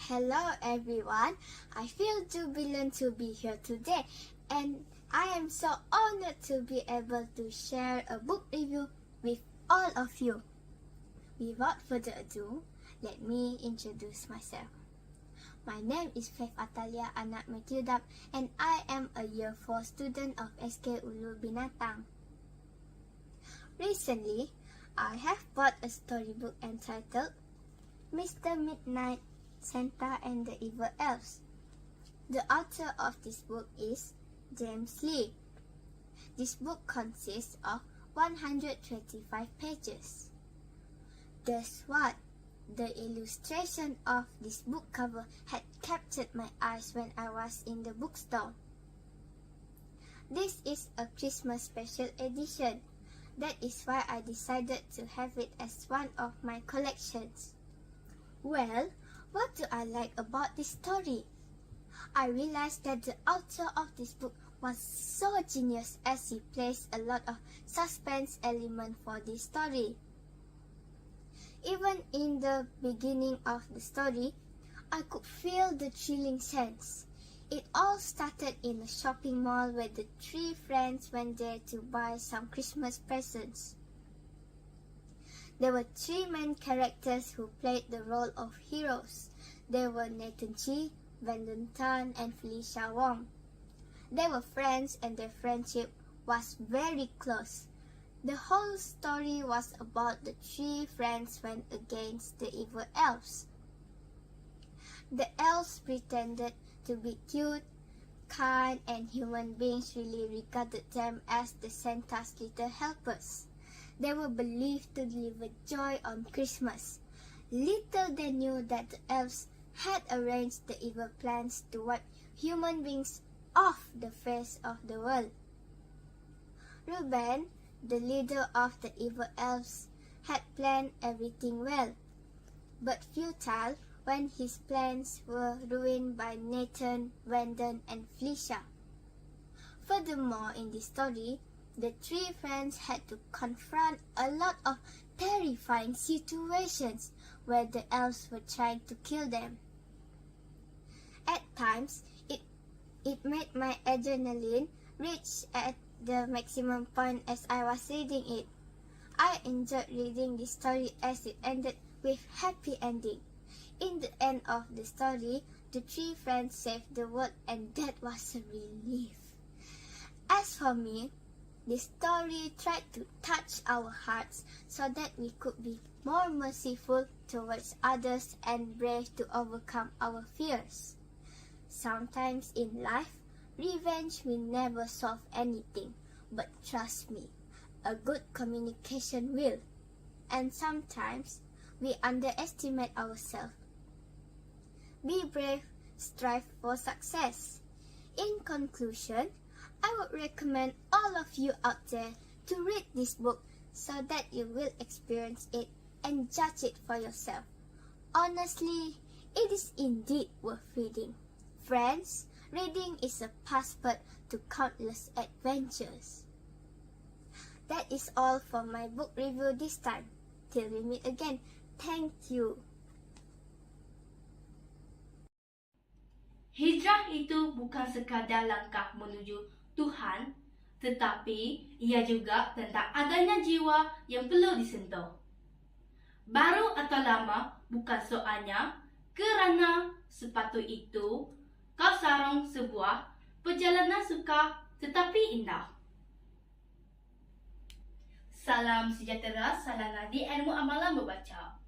Hello everyone, I feel jubilant to be here today and I am so honored to be able to share a book review with all of you. Without further ado, let me introduce myself. My name is Faith Atalia Anak Metudap and I am a Year 4 student of SK Ulu Binatang. Recently, I have bought a storybook entitled Mr. Midnight, Santa and the Evil Elves. The author of this book is James Lee. This book consists of 125 pages. Guess what? The illustration of this book cover had captured my eyes when I was in the bookstore. This is a Christmas special edition. That is why I decided to have it as one of my collections. Well, what do I like about this story? I realized that the author of this book was so genius as he placed a lot of suspense element for this story. Even in the beginning of the story, I could feel the thrilling sense. It all started in a shopping mall where the three friends went there to buy some Christmas presents. There were three main characters who played the role of heroes. They were Nathan Chi, Brandon Tan, and Felicia Wong. They were friends and their friendship was very close. The whole story was about the three friends went against the evil elves. The elves pretended to be cute, kind, and human beings really regarded them as the Santa's little helpers. They were believed to deliver joy on Christmas. Little they knew that the elves had arranged the evil plans to wipe human beings off the face of the world. Reuben, the leader of the evil elves, had planned everything well, but futile when his plans were ruined by Nathan, Brandon, and Felicia. Furthermore, in this story, the three friends had to confront a lot of terrifying situations where the elves were trying to kill them. At times, it made my adrenaline reach at the maximum point as I was reading it. I enjoyed reading this story as it ended with happy ending. In the end of the story, the three friends saved the world and that was a relief. As for me, this story tried to touch our hearts so that we could be more merciful towards others and brave to overcome our fears. Sometimes in life, revenge will never solve anything, but trust me, a good communication will. And sometimes, we underestimate ourselves. Be brave, strive for success. In conclusion, I would recommend all of you out there to read this book so that you will experience it and judge it for yourself. Honestly, it is indeed worth reading. Friends, reading is a passport to countless adventures. That is all for my book review this time. Till we meet again, thank you. Hijrah itu bukan sekadar langkah menuju Tuhan, tetapi ia juga tentang adanya jiwa yang perlu disentuh. Baru atau lama bukan soalnya, kerana sepatu itu kau sarung sebuah perjalanan suka tetapi indah. Salam sejahtera, salam nadi ilmu amalan membaca.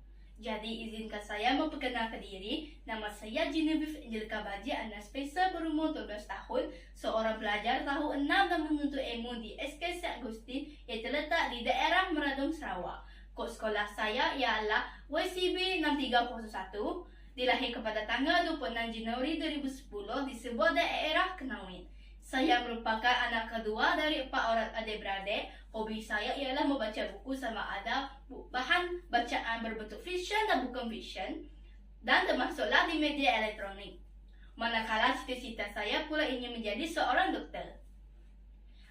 Jadi izinkan saya memperkenalkan diri. Nama saya Genevieve Angelica Baji, anak spesial berumur 12 tahun, seorang pelajar tahun 6 dan menuntut ilmu di SK St. Agustin yang terletak di daerah Meradong, Sarawak. Kod sekolah saya ialah YCB 6301. Dilahirkan pada tanggal 26 Januari 2010 di sebuah daerah Kenawin. Saya merupakan anak kedua dari 4 orang adik-beradik. Hobi saya ialah membaca buku sama ada bahan bacaan berbentuk fiksyen dan bukan fiksyen, dan termasuklah di media elektronik. Manakala cita-cita saya pula ingin menjadi seorang doktor.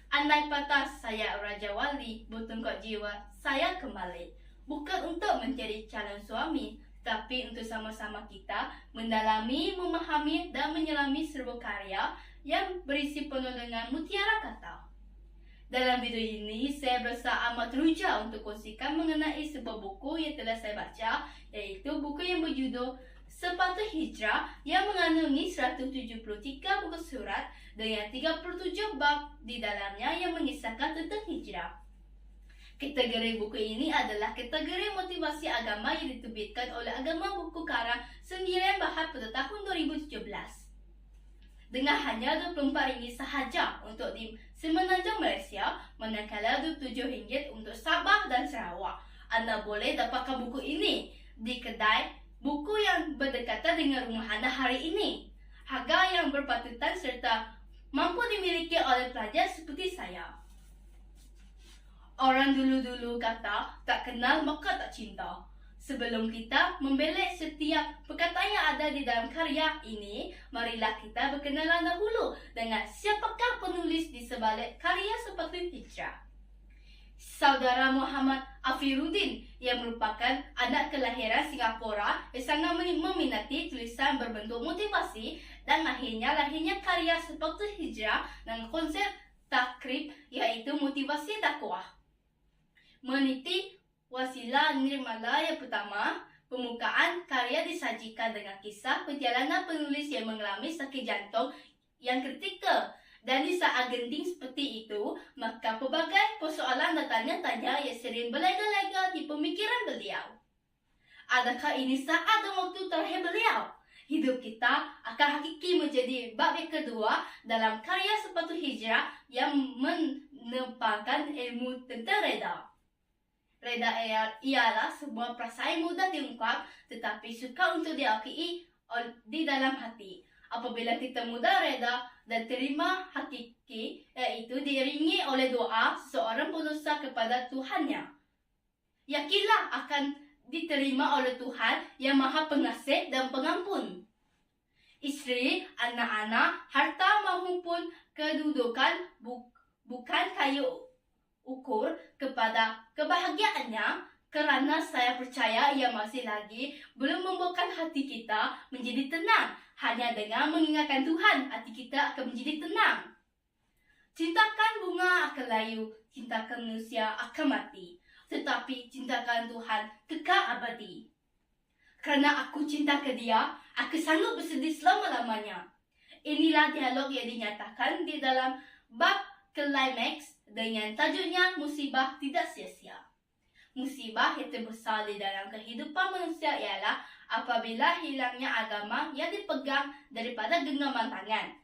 Andai patah saya Raja Wali, bertungkak jiwa saya kembali. Bukan untuk menjadi calon suami, tapi untuk sama-sama kita mendalami, memahami dan menyelami sebuah karya yang berisi penuh dengan mutiara kata. Dalam video ini, saya berasa amat teruja untuk kongsikan mengenai sebuah buku yang telah saya baca, iaitu buku yang berjudul Sepatu Hijrah yang mengandungi 173 buku surat dengan 37 bab di dalamnya yang mengisahkan tentang hijrah. Kategori buku ini adalah kategori motivasi agama yang diterbitkan oleh Agama Buku Karang Sendirian Bahar pada tahun 2017. Dengan hanya RM24 sahaja untuk di Semenanjung Malaysia, manakala RM27 untuk Sabah dan Sarawak. Anda boleh dapatkan buku ini di kedai buku yang berdekatan dengan rumah anda hari ini. Harga yang berpatutan serta mampu dimiliki oleh pelajar seperti saya. Orang dulu-dulu kata, tak kenal maka tak cinta. Sebelum kita membelak setiap perkataan yang ada di dalam karya ini, marilah kita berkenalan dahulu dengan siapakah penulis di sebalik karya Sepatu Hijrah. Saudara Muhammad Afiruddin yang merupakan anak kelahiran Singapura yang sangat meminati tulisan berbentuk motivasi dan lahirnya karya Sepatu Hijrah dengan konsep takrib iaitu motivasi dakwah. Meniti wasilah nirmala yang pertama, pembukaan karya disajikan dengan kisah perjalanan penulis yang mengalami sakit jantung yang kritikal. Dan di saat genting seperti itu, maka pelbagai persoalan dan tanya-tanya yang sering berlega-lega di pemikiran beliau. Adakah ini saat dan waktu terakhir beliau? Hidup kita akan hakiki menjadi bab yang kedua dalam karya Sepatu Hijrah yang menempatkan ilmu tentang reda. Reda ialah sebuah perasaan yang mudah diungkap tetapi sukar untuk diakui di dalam hati. Apabila kita mudah reda dan terima hakiki, iaitu diiringi oleh doa seorang pendosa kepada Tuhannya. Yakinlah akan diterima oleh Tuhan yang Maha Pengasih dan Pengampun. Isteri, anak-anak, harta maupun kedudukan bukan kayu ukur kepada kebahagiaannya, kerana saya percaya ia masih lagi belum membuatkan hati kita menjadi tenang. Hanya dengan mengingatkan Tuhan, hati kita akan menjadi tenang. Cintakan bunga akan layu, cintakan manusia akan mati. Tetapi cintakan Tuhan kekal abadi. Kerana aku cinta ke dia, aku sanggup bersedih selama-lamanya. Inilah dialog yang dinyatakan di dalam bab klimaks dengan tajuknya Musibah Tidak Sia-sia. Musibah yang terbesar di dalam kehidupan manusia ialah apabila hilangnya agama yang dipegang daripada genggaman tangan.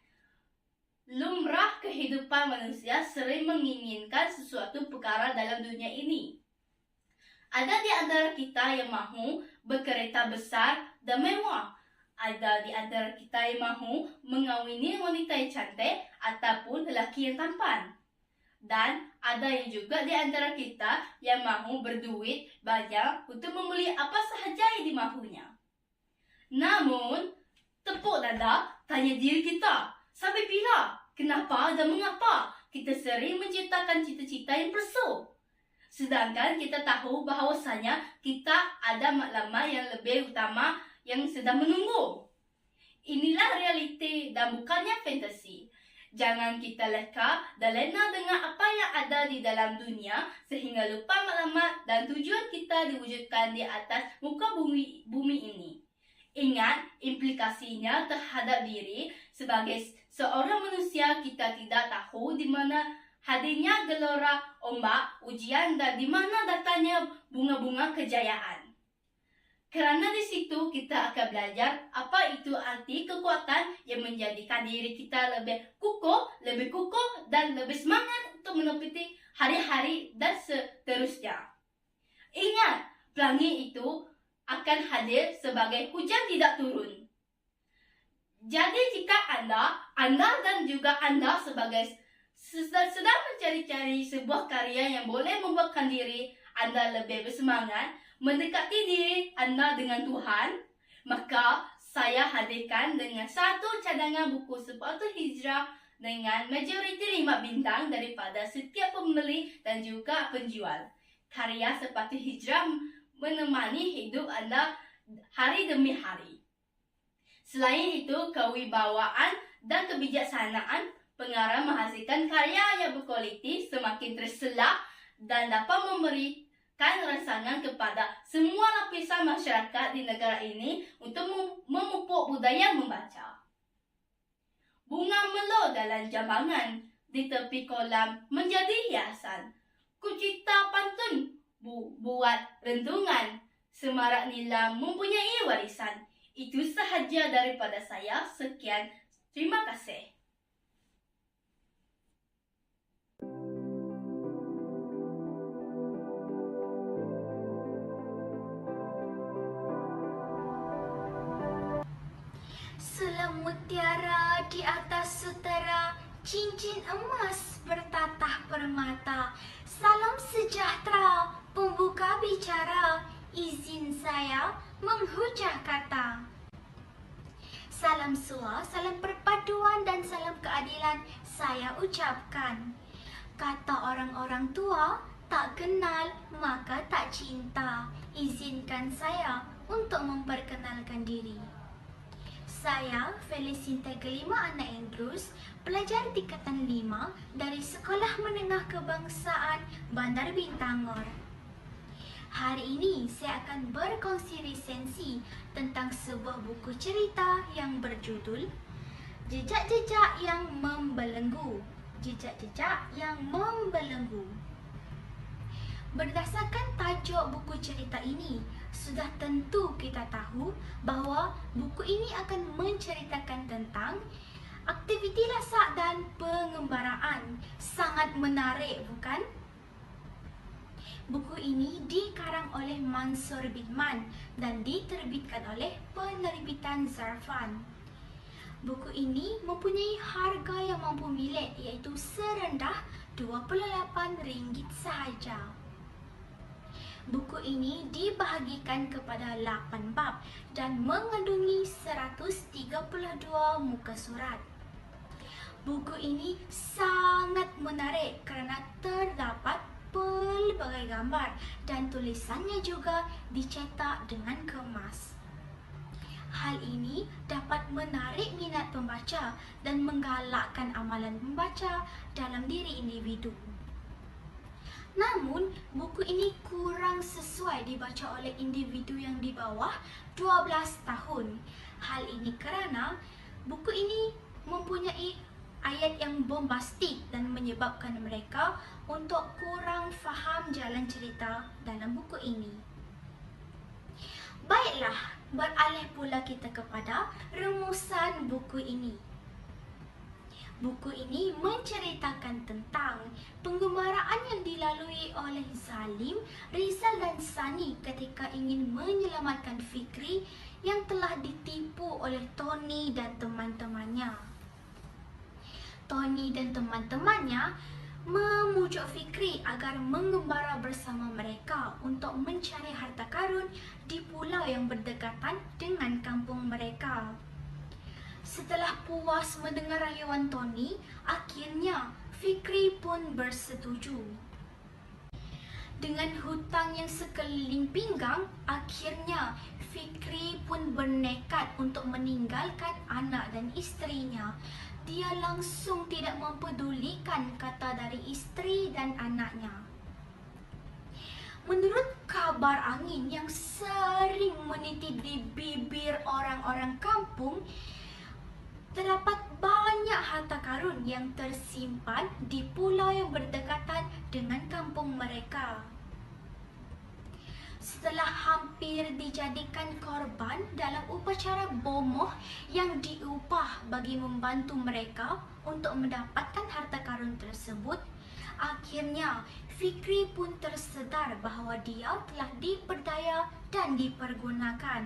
Lumrah kehidupan manusia sering menginginkan sesuatu perkara dalam dunia ini. Ada di antara kita yang mahu berkereta besar dan mewah. Ada di antara kita yang mahu mengawini wanita yang cantik ataupun lelaki yang tampan. Dan ada juga di antara kita yang mahu berduit banyak untuk membeli apa sahaja yang dimahunya. Namun, tepuk dada tanya diri kita, sampai bila, kenapa dan mengapa kita sering menciptakan cita-cita yang palsu? Sedangkan kita tahu bahawasanya kita ada matlamat yang lebih utama yang sedang menunggu. Inilah realiti dan bukannya fantasi. Jangan kita leka dan lena dengan apa yang ada di dalam dunia sehingga lupa matlamat dan tujuan kita diwujudkan di atas muka bumi ini. Ingat implikasinya terhadap diri sebagai seorang manusia. Kita tidak tahu di mana hadirnya gelora ombak, ujian dan di mana datanya bunga-bunga kejayaan. Kerana di situ kita akan belajar apa itu arti kekuatan yang menjadikan diri kita lebih kukuh dan lebih semangat untuk menepati hari-hari dan seterusnya. Ingat, pelangi itu akan hadir sebagai hujan tidak turun. Jadi jika anda dan juga anda sebagai sedang mencari-cari sebuah karya yang boleh membuatkan diri anda lebih bersemangat, mendekati diri anda dengan Tuhan, maka saya hadirkan dengan satu cadangan buku Sepatu Hijrah dengan majoriti 5 bintang daripada setiap pembeli dan juga penjual. Karya Sepatu Hijrah menemani hidup anda hari demi hari. Selain itu, kewibawaan dan kebijaksanaan pengarang menghasilkan karya yang berkualiti semakin terselak dan dapat memberikan rangsangan kepada semua lapisan masyarakat di negara ini untuk memupuk budaya membaca. Bunga melo dalam jambangan di tepi kolam menjadi hiasan. Kucita pantun buat rentungan. Semarak nila mempunyai warisan. Itu sahaja daripada saya. Sekian. Terima kasih. Selam mutiara di atas sutera, cincin emas bertatah permata. Salam sejahtera, pembuka bicara, izin saya menghujah kata. Salam sua, salam perpaduan dan salam keadilan saya ucapkan. Kata orang-orang tua, tak kenal maka tak cinta. Izinkan saya untuk memperkenalkan diri. Saya Felicinta kelima anak Andrews, pelajar tingkatan 5 dari Sekolah Menengah Kebangsaan Bandar Bintangor. Hari ini saya akan berkongsi resensi tentang sebuah buku cerita yang berjudul Jejak-jejak yang membelenggu. Jejak-jejak yang membelenggu. Berdasarkan tajuk buku cerita ini, sudah tentu kita tahu bahawa buku ini akan menceritakan tentang aktiviti lasak dan pengembaraan. Sangat menarik, bukan? Buku ini dikarang oleh Mansur bin Man dan diterbitkan oleh penerbitan Zarfan. Buku ini mempunyai harga yang mampu milik iaitu serendah RM28 sahaja. Buku ini dibahagikan kepada 8 bab dan mengandungi 132 muka surat. Buku ini sangat menarik kerana terdapat pelbagai gambar dan tulisannya juga dicetak dengan kemas. Hal ini dapat menarik minat pembaca dan menggalakkan amalan membaca dalam diri individu. Namun, buku ini kurang sesuai dibaca oleh individu yang di bawah 12 tahun. Hal ini kerana buku ini mempunyai ayat yang bombastik dan menyebabkan mereka untuk kurang faham jalan cerita dalam buku ini. Baiklah, beralih pula kita kepada rumusan buku ini. Buku ini menceritakan tentang penggembaraan yang dilalui oleh Zalim, Rizal dan Sani ketika ingin menyelamatkan Fikri yang telah ditipu oleh Tony dan teman-temannya. Tony dan teman-temannya memujuk Fikri agar mengembara bersama mereka untuk mencari harta karun di pulau yang berdekatan dengan kampung mereka. Setelah puas mendengar rayuan Tony, akhirnya Fikri pun bersetuju. Dengan hutang yang sekeliling pinggang, akhirnya Fikri pun bernekat untuk meninggalkan anak dan isterinya. Dia langsung tidak mempedulikan kata dari isteri dan anaknya. Menurut kabar angin yang sering meniti di bibir orang-orang kampung, terdapat banyak harta karun yang tersimpan di pulau yang berdekatan dengan kampung mereka. Setelah hampir dijadikan korban dalam upacara bomoh yang diupah bagi membantu mereka untuk mendapatkan harta karun tersebut, akhirnya Fikri pun tersedar bahawa dia telah diperdaya dan dipergunakan.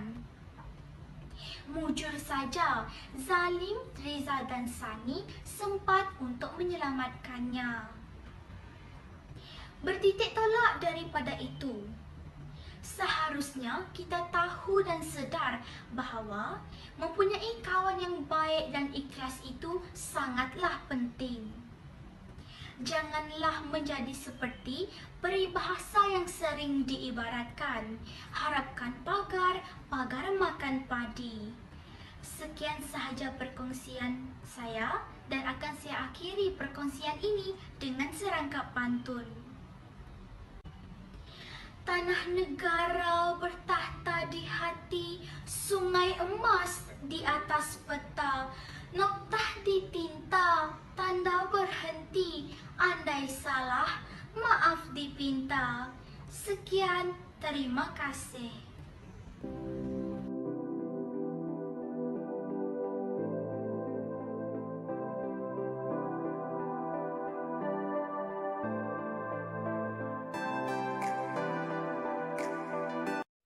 Mujur saja, Zalim, Rizal dan Sani sempat untuk menyelamatkannya. Bertitik tolak daripada itu, seharusnya kita tahu dan sedar bahawa mempunyai kawan yang baik dan ikhlas itu sangatlah penting. Janganlah menjadi seperti peribahasa yang sering diibaratkan, harapkan pagar, pagar makan padi. Sekian sahaja perkongsian saya dan akan saya akhiri perkongsian ini dengan serangkap pantun. Tanah negara bertahta di hati, sungai emas di atas peta, noktah ditinta, tanda berhenti, andai salah, maaf dipinta. Sekian, terima kasih.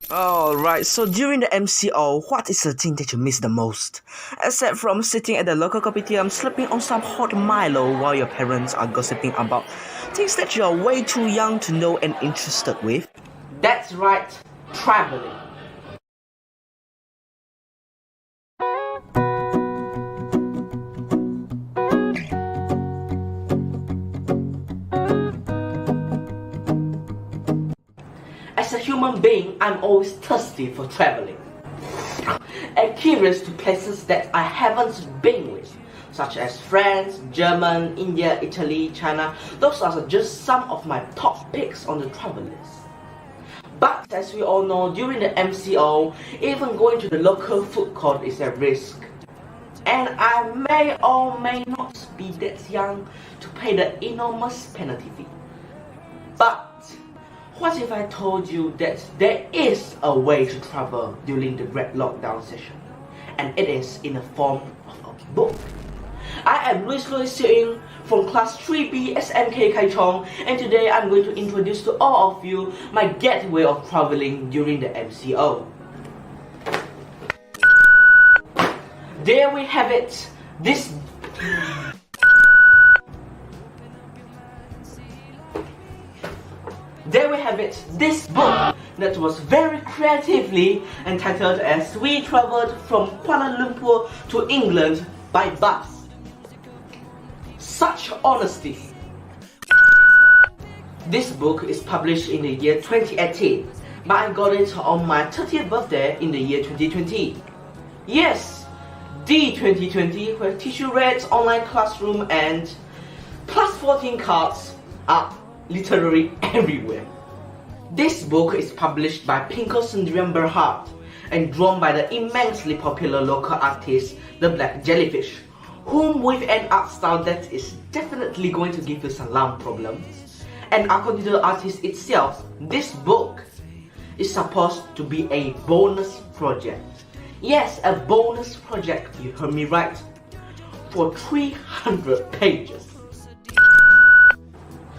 Alright, so during the MCO, what is the thing that you miss the most? Except from sitting at the local kopitiam, slipping on some hot Milo while your parents are gossiping about things that you are way too young to know and interested with? That's right, traveling. As a human being, I'm always thirsty for traveling and curious to places that I haven't been with, such as France, Germany, India, Italy, China. Those are just some of my top picks on the travel list. But as we all know, during the MCO, even going to the local food court is a risk. And I may or may not be that young to pay the enormous penalty fee. But what if I told you that there is a way to travel during the Great Lockdown session, and it is in the form of a book? I am Luis Siu from Class 3B SMK Kaichong, and today I'm going to introduce to all of you my gateway of traveling during the MCO. There we have it. There we have it, this book that was very creatively entitled as We Traveled from Kuala Lumpur to England by Bus. Such honesty. This book is published in the year 2018, but I got it on my 30th birthday in the year 2020. Yes, the 2020 where tissue rates, online classroom and plus 14 cards are literally everywhere. This book is published by Pinko Sendirian Berhad and drawn by the immensely popular local artist, the Black Jellyfish, whom with an art style that is definitely going to give you some lung problems. And according to the artist itself, this book is supposed to be a bonus project. Yes, a bonus project, you heard me right, for 300 pages.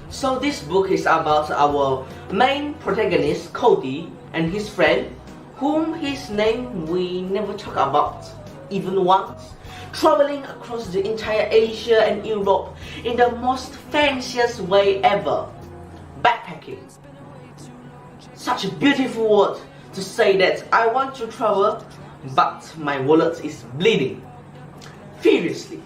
So this book is about our main protagonist, Cody, and his friend, whom his name we never talk about even once, traveling across the entire Asia and Europe in the most fanciest way ever, backpacking. Such a beautiful word to say that I want to travel, but my wallet is bleeding furiously.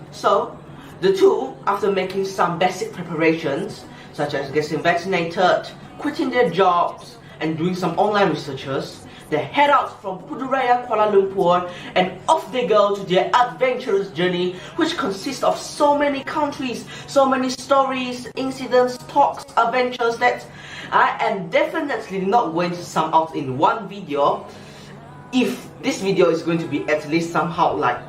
So the two, after making some basic preparations, such as getting vaccinated, quitting their jobs, and doing some online researches, they head out from Puduraya, Kuala Lumpur, and off they go to their adventurous journey, which consists of so many countries, so many stories, incidents, talks, adventures that I am definitely not going to sum up in one video. If this video is going to be at least somehow like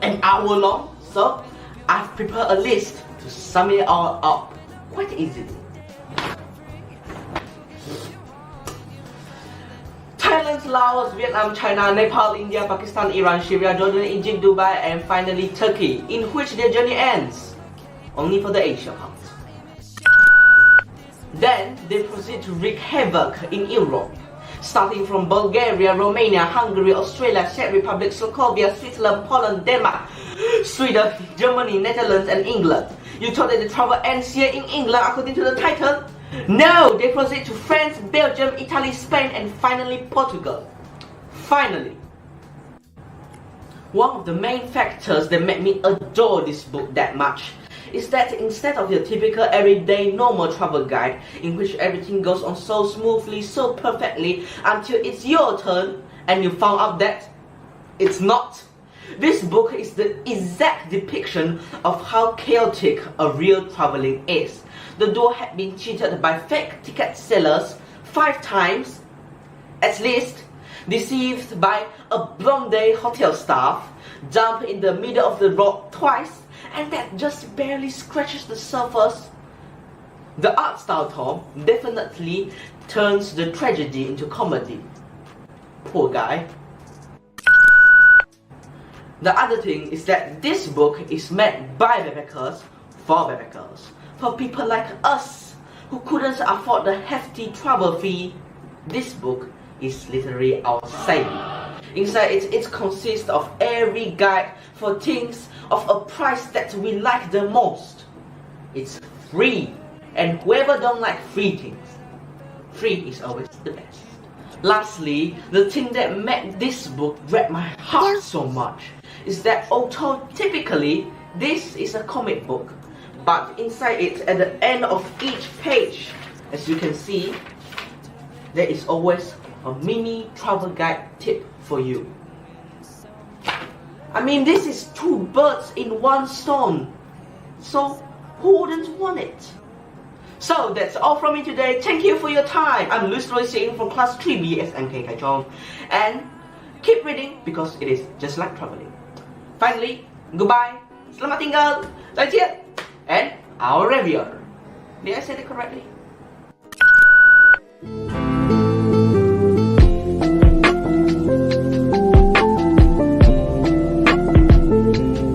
an hour long, so I've prepared a list to sum it all up quite easily. Thailand, Laos, Vietnam, China, Nepal, India, Pakistan, Iran, Syria, Jordan, Egypt, Dubai, and finally Turkey, in which their journey ends, only for the Asia part. Then they proceed to wreak havoc in Europe, starting from Bulgaria, Romania, Hungary, Australia, Czech Republic, Slovakia, Switzerland, Poland, Denmark, Sweden, Germany, Netherlands, and England. You thought that the travel ends here in England according to the title? No, they proceed to France, Belgium, Italy, Spain, and finally Portugal. Finally. One of the main factors that made me adore this book that much is that instead of your typical everyday normal travel guide in which everything goes on so smoothly, so perfectly until it's your turn and you found out that it's not. This book is the exact depiction of how chaotic a real traveling is. The duo had been cheated by fake ticket sellers 5 times, at least, deceived by a blonde hotel staff, dumped in the middle of the road twice, and that just barely scratches the surface. The art style Tom definitely turns the tragedy into comedy. Poor guy. The other thing is that this book is made by backpackers for backpackers, for people like us who couldn't afford the hefty travel fee. This book is literally our saving. Inside it consists of every guide for things of a price that we like the most. It's free, and whoever don't like free things, free is always the best. Lastly, the thing that made this book grab my heart so much is that although typically this is a comic book, but inside it, at the end of each page, as you can see, there is always a mini travel guide tip for you. I mean, this is 2 birds in 1 stone, so who wouldn't want it? So that's all from me today. Thank you for your time. I'm Luis Roy Singh from class 3B SMK Kaichong, and keep reading because it is just like traveling. Finally, goodbye, selamat tinggal, 再见, and our reviewer. Did I say that correctly?